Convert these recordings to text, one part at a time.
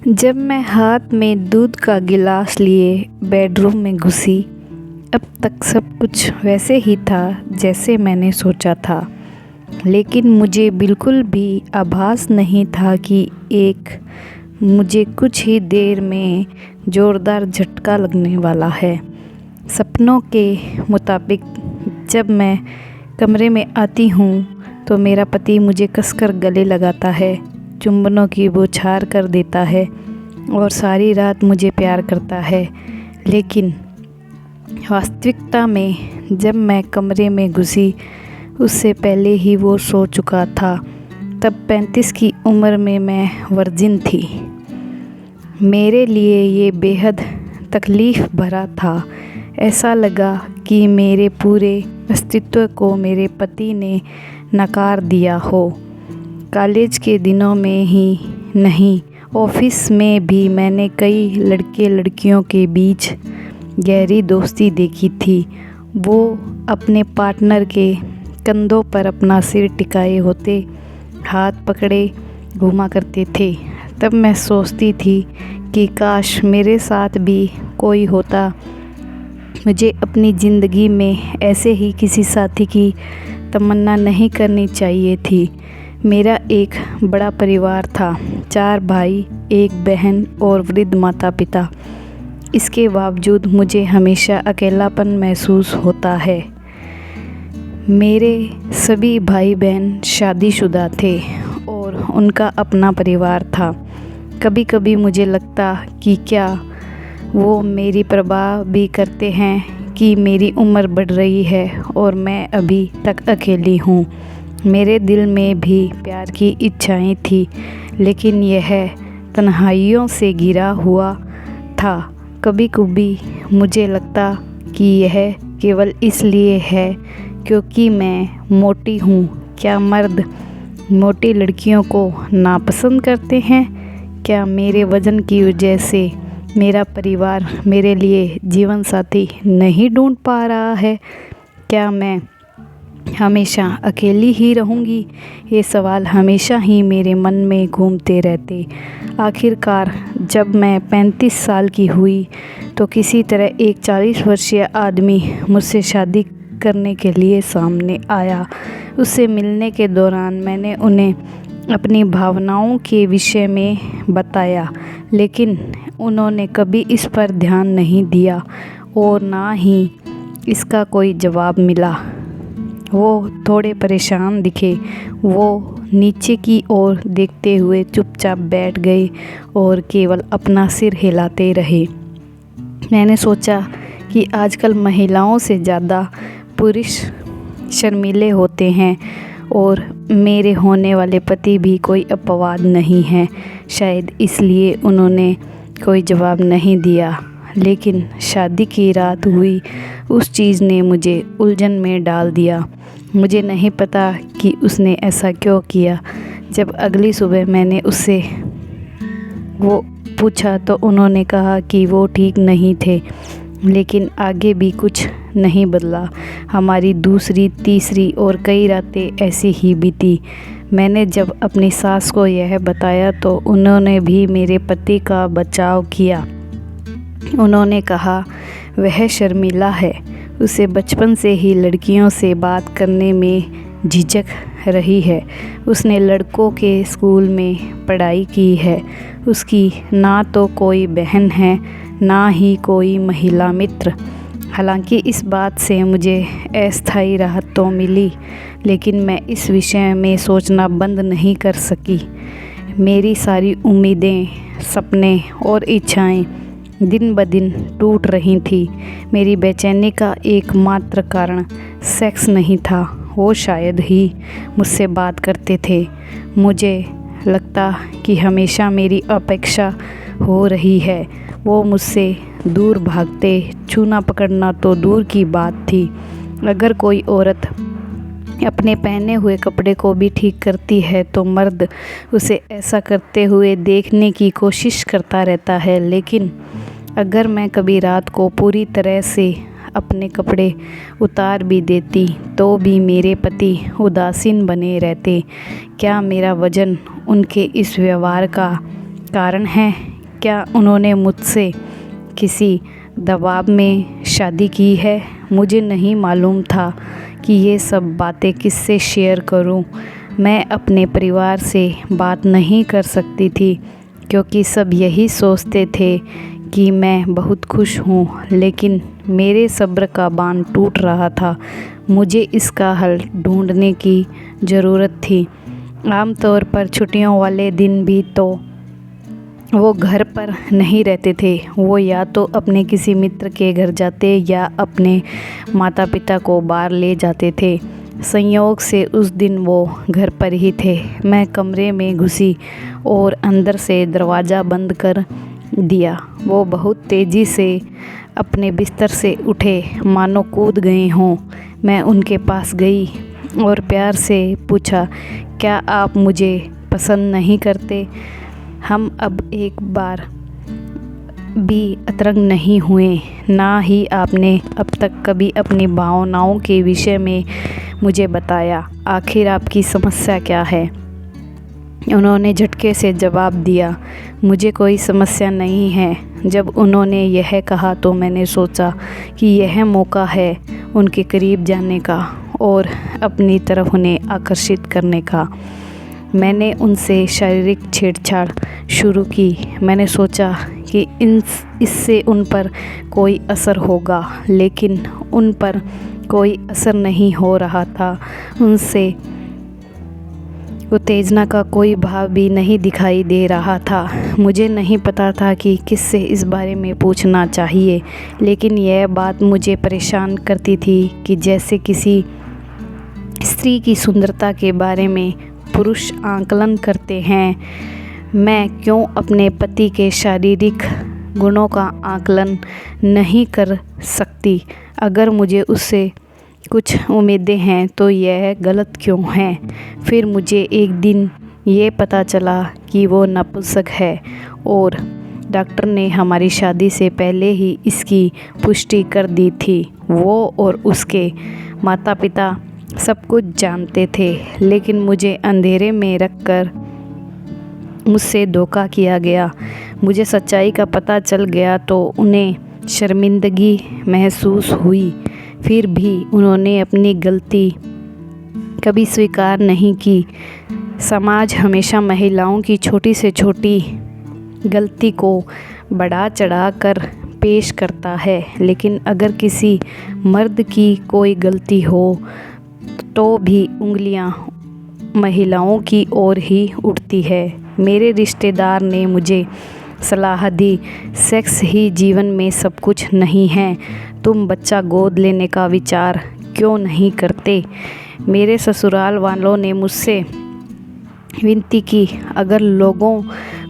जब मैं हाथ में दूध का गिलास लिए बेडरूम में घुसी, अब तक सब कुछ वैसे ही था जैसे मैंने सोचा था, लेकिन मुझे बिल्कुल भी आभास नहीं था कि मुझे कुछ ही देर में ज़ोरदार झटका लगने वाला है। सपनों के मुताबिक जब मैं कमरे में आती हूँ तो मेरा पति मुझे कसकर गले लगाता है, चुंबनों की बौछार कर देता है और सारी रात मुझे प्यार करता है। लेकिन वास्तविकता में जब मैं कमरे में घुसी, उससे पहले ही वो सो चुका था। तब 35 की उम्र में मैं वर्जिन थी। मेरे लिए ये बेहद तकलीफ़ भरा था। ऐसा लगा कि मेरे पूरे अस्तित्व को मेरे पति ने नकार दिया हो। कॉलेज के दिनों में ही नहीं, ऑफिस में भी मैंने कई लड़के लड़कियों के बीच गहरी दोस्ती देखी थी। वो अपने पार्टनर के कंधों पर अपना सिर टिकाए होते, हाथ पकड़े घूमा करते थे। तब मैं सोचती थी कि काश मेरे साथ भी कोई होता। मुझे अपनी ज़िंदगी में ऐसे ही किसी साथी की तमन्ना नहीं करनी चाहिए थी। मेरा एक बड़ा परिवार था, 4 भाई, 1 बहन और वृद्ध माता पिता। इसके बावजूद मुझे हमेशा अकेलापन महसूस होता है। मेरे सभी भाई बहन शादीशुदा थे और उनका अपना परिवार था। कभी कभी मुझे लगता कि क्या वो मेरी परवाह भी करते हैं कि मेरी उम्र बढ़ रही है और मैं अभी तक अकेली हूँ। मेरे दिल में भी प्यार की इच्छाएं थी, लेकिन यह तन्हाइयों से घिरा हुआ था। कभी कभी मुझे लगता कि यह केवल इसलिए है क्योंकि मैं मोटी हूँ। क्या मर्द मोटी लड़कियों को नापसंद करते हैं? क्या मेरे वज़न की वजह से मेरा परिवार मेरे लिए जीवन साथी नहीं ढूंढ पा रहा है? क्या मैं हमेशा अकेली ही रहूँगी? ये सवाल हमेशा ही मेरे मन में घूमते रहते। आखिरकार जब मैं 35 साल की हुई तो किसी तरह एक 40 वर्षीय आदमी मुझसे शादी करने के लिए सामने आया। उससे मिलने के दौरान मैंने उन्हें अपनी भावनाओं के विषय में बताया, लेकिन उन्होंने कभी इस पर ध्यान नहीं दिया और ना ही इसका कोई जवाब मिला। वो थोड़े परेशान दिखे। वो नीचे की ओर देखते हुए चुपचाप बैठ गए और केवल अपना सिर हिलाते रहे। मैंने सोचा कि आजकल महिलाओं से ज़्यादा पुरुष शर्मीले होते हैं और मेरे होने वाले पति भी कोई अपवाद नहीं हैं। शायद इसलिए उन्होंने कोई जवाब नहीं दिया। लेकिन शादी की रात हुई उस चीज़ ने मुझे उलझन में डाल दिया। मुझे नहीं पता कि उसने ऐसा क्यों किया। जब अगली सुबह मैंने उससे वो पूछा तो उन्होंने कहा कि वो ठीक नहीं थे। लेकिन आगे भी कुछ नहीं बदला। हमारी दूसरी, तीसरी और कई रातें ऐसी ही बीती। मैंने जब अपनी सास को यह बताया तो उन्होंने भी मेरे पति का बचाव किया। उन्होंने कहा वह शर्मीला है, उसे बचपन से ही लड़कियों से बात करने में झिझक रही है। उसने लड़कों के स्कूल में पढ़ाई की है। उसकी ना तो कोई बहन है, ना ही कोई महिला मित्र। हालांकि इस बात से मुझे अस्थायी राहत तो मिली, लेकिन मैं इस विषय में सोचना बंद नहीं कर सकी। मेरी सारी उम्मीदें, सपने और इच्छाएं दिन ब दिन टूट रही थी। मेरी बेचैनी का एकमात्र कारण सेक्स नहीं था। वो शायद ही मुझसे बात करते थे। मुझे लगता कि हमेशा मेरी अपेक्षा हो रही है। वो मुझसे दूर भागते, छूना पकड़ना तो दूर की बात थी। अगर कोई औरत अपने पहने हुए कपड़े को भी ठीक करती है तो मर्द उसे ऐसा करते हुए देखने की कोशिश करता रहता है। लेकिन अगर मैं कभी रात को पूरी तरह से अपने कपड़े उतार भी देती तो भी मेरे पति उदासीन बने रहते। क्या मेरा वजन उनके इस व्यवहार का कारण है? क्या उन्होंने मुझसे किसी दबाव में शादी की है? मुझे नहीं मालूम था कि ये सब बातें किससे शेयर करूं। मैं अपने परिवार से बात नहीं कर सकती थी क्योंकि सब यही सोचते थे कि मैं बहुत खुश हूँ, लेकिन मेरे सब्र का बांध टूट रहा था। मुझे इसका हल ढूंढने की ज़रूरत थी। आमतौर पर छुट्टियों वाले दिन भी तो वो घर पर नहीं रहते थे। वो या तो अपने किसी मित्र के घर जाते या अपने माता पिता को बाहर ले जाते थे। संयोग से उस दिन वो घर पर ही थे। मैं कमरे में घुसी और अंदर से दरवाज़ा बंद कर दिया। वो बहुत तेज़ी से अपने बिस्तर से उठे, मानो कूद गए हों। मैं उनके पास गई और प्यार से पूछा, क्या आप मुझे पसंद नहीं करते? हम अब एक बार भी अतरंग नहीं हुए, ना ही आपने अब तक कभी अपनी भावनाओं के विषय में मुझे बताया। आखिर आपकी समस्या क्या है? उन्होंने झटके से जवाब दिया, मुझे कोई समस्या नहीं है। जब उन्होंने यह कहा तो मैंने सोचा कि यह मौका है उनके करीब जाने का और अपनी तरफ उन्हें आकर्षित करने का। मैंने उनसे शारीरिक छेड़छाड़ शुरू की। मैंने सोचा कि इससे उन पर कोई असर होगा, लेकिन उन पर कोई असर नहीं हो रहा था। उनसे उत्तेजना का कोई भाव भी नहीं दिखाई दे रहा था। मुझे नहीं पता था कि किससे इस बारे में पूछना चाहिए, लेकिन यह बात मुझे परेशान करती थी कि जैसे किसी स्त्री की सुंदरता के बारे में पुरुष आकलन करते हैं, मैं क्यों अपने पति के शारीरिक गुणों का आकलन नहीं कर सकती? अगर मुझे उससे कुछ उम्मीदें हैं तो यह गलत क्यों है? फिर मुझे एक दिन ये पता चला कि वो नपुंसक है और डॉक्टर ने हमारी शादी से पहले ही इसकी पुष्टि कर दी थी। वो और उसके माता पिता सब कुछ जानते थे, लेकिन मुझे अंधेरे में रखकर मुझसे धोखा किया गया। मुझे सच्चाई का पता चल गया तो उन्हें शर्मिंदगी महसूस हुई। फिर भी उन्होंने अपनी गलती कभी स्वीकार नहीं की। समाज हमेशा महिलाओं की छोटी से छोटी गलती को बढ़ा चढ़ा कर पेश करता है, लेकिन अगर किसी मर्द की कोई गलती हो तो भी उंगलियां महिलाओं की ओर ही उठती है। मेरे रिश्तेदार ने मुझे सलाह दी, सेक्स ही जीवन में सब कुछ नहीं है, तुम बच्चा गोद लेने का विचार क्यों नहीं करते? मेरे ससुराल वालों ने मुझसे विनती की, अगर लोगों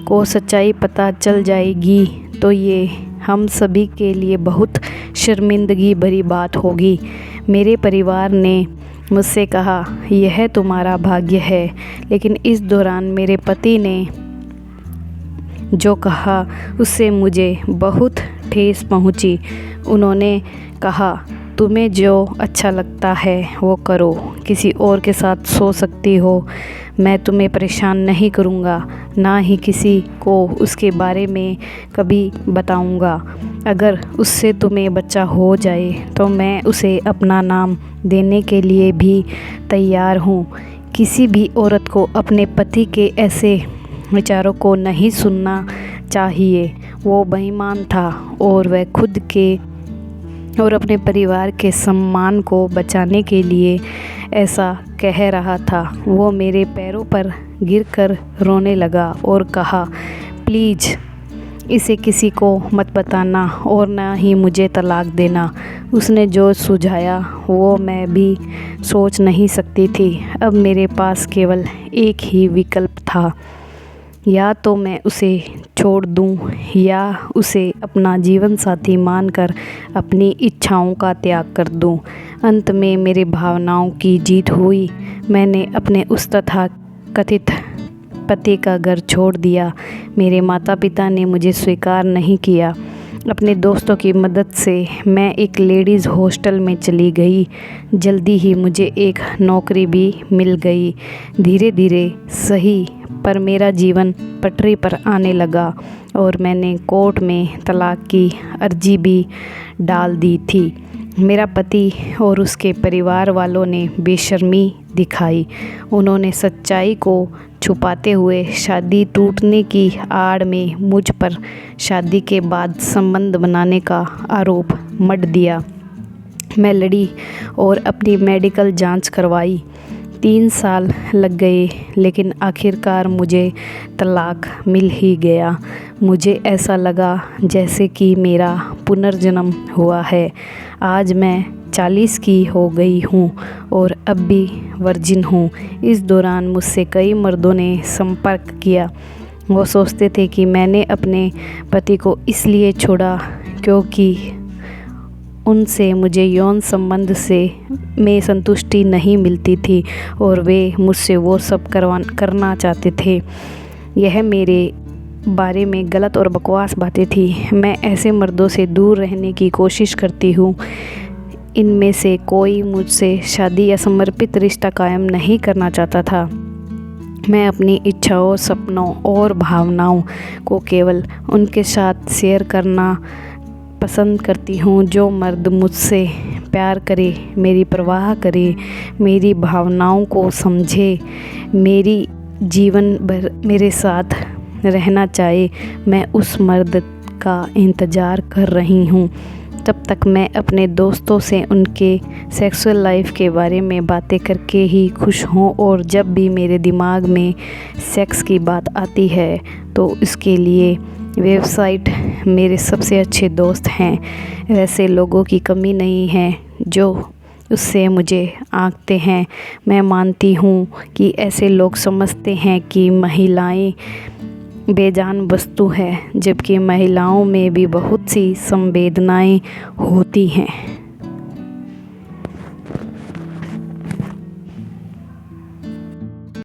को सच्चाई पता चल जाएगी तो ये हम सभी के लिए बहुत शर्मिंदगी भरी बात होगी। मेरे परिवार ने मुझसे कहा, यह तुम्हारा भाग्य है, लेकिन इस दौरान मेरे पति ने जो कहा उससे मुझे बहुत ठेस पहुंची। उन्होंने कहा, तुम्हें जो अच्छा लगता है वो करो, किसी और के साथ सो सकती हो, मैं तुम्हें परेशान नहीं करूँगा, ना ही किसी को उसके बारे में कभी बताऊँगा। अगर उससे तुम्हें बच्चा हो जाए तो मैं उसे अपना नाम देने के लिए भी तैयार हूँ। किसी भी औरत को अपने पति के ऐसे विचारों को नहीं सुनना चाहिए। वो बेईमान था और वह खुद के और अपने परिवार के सम्मान को बचाने के लिए ऐसा कह रहा था। वो मेरे पैरों पर गिरकर रोने लगा और कहा, प्लीज़ इसे किसी को मत बताना और ना ही मुझे तलाक देना। उसने जो सुझाया वो मैं भी सोच नहीं सकती थी। अब मेरे पास केवल एक ही विकल्प था, या तो मैं उसे छोड़ दूं या उसे अपना जीवन साथी मानकर अपनी इच्छाओं का त्याग कर दूं। अंत में मेरी भावनाओं की जीत हुई। मैंने अपने उस तथाकथित पति का घर छोड़ दिया। मेरे माता पिता ने मुझे स्वीकार नहीं किया। अपने दोस्तों की मदद से मैं एक लेडीज़ हॉस्टल में चली गई। जल्दी ही मुझे एक नौकरी भी मिल गई। धीरे धीरे सही पर मेरा जीवन पटरी पर आने लगा और मैंने कोर्ट में तलाक की अर्जी भी डाल दी थी। मेरा पति और उसके परिवार वालों ने बेशर्मी दिखाई। उन्होंने सच्चाई को छुपाते हुए शादी टूटने की आड़ में मुझ पर शादी के बाद संबंध बनाने का आरोप मढ़ दिया। मैं लड़ी और अपनी मेडिकल जांच करवाई। 3 साल लग गए, लेकिन आखिरकार मुझे तलाक मिल ही गया। मुझे ऐसा लगा जैसे कि मेरा पुनर्जन्म हुआ है। आज मैं 40 की हो गई हूँ और अब भी वर्जिन हूँ। इस दौरान मुझसे कई मर्दों ने संपर्क किया। वो सोचते थे कि मैंने अपने पति को इसलिए छोड़ा क्योंकि उनसे मुझे यौन संबंध में संतुष्टि नहीं मिलती थी और वे मुझसे वो सब करना चाहते थे। यह मेरे बारे में गलत और बकवास बातें थी। मैं ऐसे मर्दों से दूर रहने की कोशिश करती हूँ। इनमें से कोई मुझसे शादी या समर्पित रिश्ता कायम नहीं करना चाहता था। मैं अपनी इच्छाओं, सपनों और भावनाओं को केवल उनके साथ शेयर करना पसंद करती हूँ जो मर्द मुझसे प्यार करे, मेरी परवाह करे, मेरी भावनाओं को समझे, मेरी जीवन भर मेरे साथ रहना चाहे। मैं उस मर्द का इंतज़ार कर रही हूँ। तब तक मैं अपने दोस्तों से उनके सेक्सुअल लाइफ के बारे में बातें करके ही खुश हूँ और जब भी मेरे दिमाग में सेक्स की बात आती है तो इसके लिए वेबसाइट मेरे सबसे अच्छे दोस्त हैं। वैसे लोगों की कमी नहीं है जो उससे मुझे आंकते हैं। मैं मानती हूँ कि ऐसे लोग समझते हैं कि महिलाएं बेजान वस्तु है, जबकि महिलाओं में भी बहुत सी संवेदनाएं होती हैं।